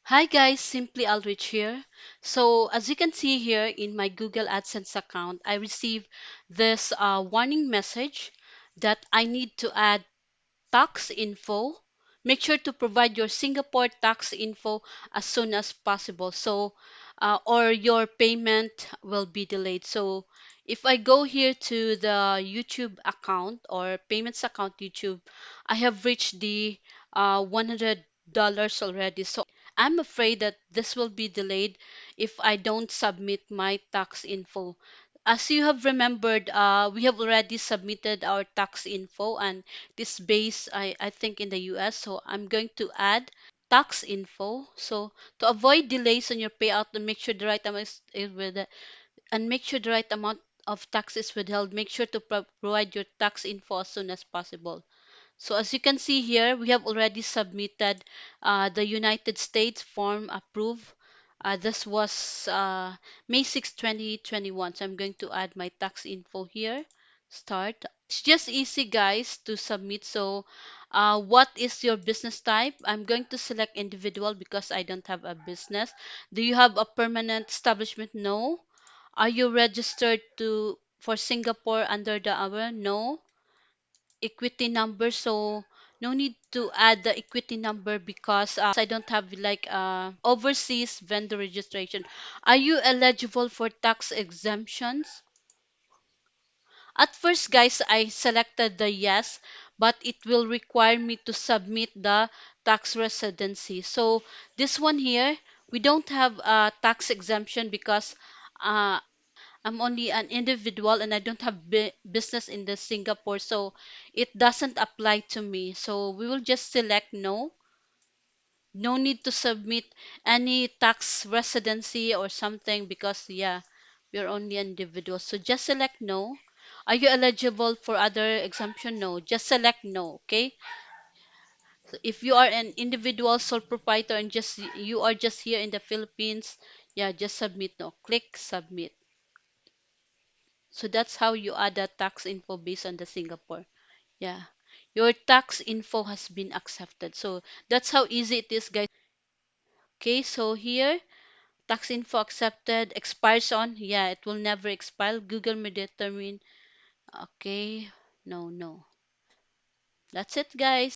Hi guys, simply AlRitch here. So as you can see here in my Google AdSense account, I received this warning message that I need to add tax info. Make sure to provide your Singapore tax info as soon as possible. Or your payment will be delayed. So, if I go here to the YouTube account or payments account YouTube, I have reached the $100 already. So, I'm afraid that this will be delayed if I don't submit my tax info. As you have remembered, we have already submitted our tax info and this base I think in the US. So I'm going to add tax info. So to avoid delays on your payout and make sure the right amount is with and make sure the right amount of tax is withheld, make sure to provide your tax info as soon as possible. So as you can see here, we have already submitted the United States form approved. This was May 6, 2021. So I'm going to add my tax info here. Start. It's just easy, guys, to submit. So what is your business type? I'm going to select individual because I don't have a business. Do you have a permanent establishment? No. Are you registered to for Singapore under the hour? No. Equity number, so no need to add the equity number because I don't have like overseas vendor registration. Are you eligible for tax exemptions? At first, guys, I selected the yes, but it will require me to submit the tax residency. So this one here, we don't have a tax exemption because uh, I'm only an individual and I don't have business in the Singapore, so it doesn't apply to me. So we will just select no. No need to submit any tax residency or something because yeah, we're only individuals. So just select no. Are you eligible for other exemption? No. Just select no, okay? So if you are an individual sole proprietor and just you are just here in the Philippines, yeah, just submit no. Click submit. So that's how you add a tax info based on the Singapore. Yeah. Your tax info has been accepted. So that's how easy it is, guys. Okay, so here, tax info accepted, expires on. Yeah, it will never expire. Google may determine. Okay, no, no. That's it, guys.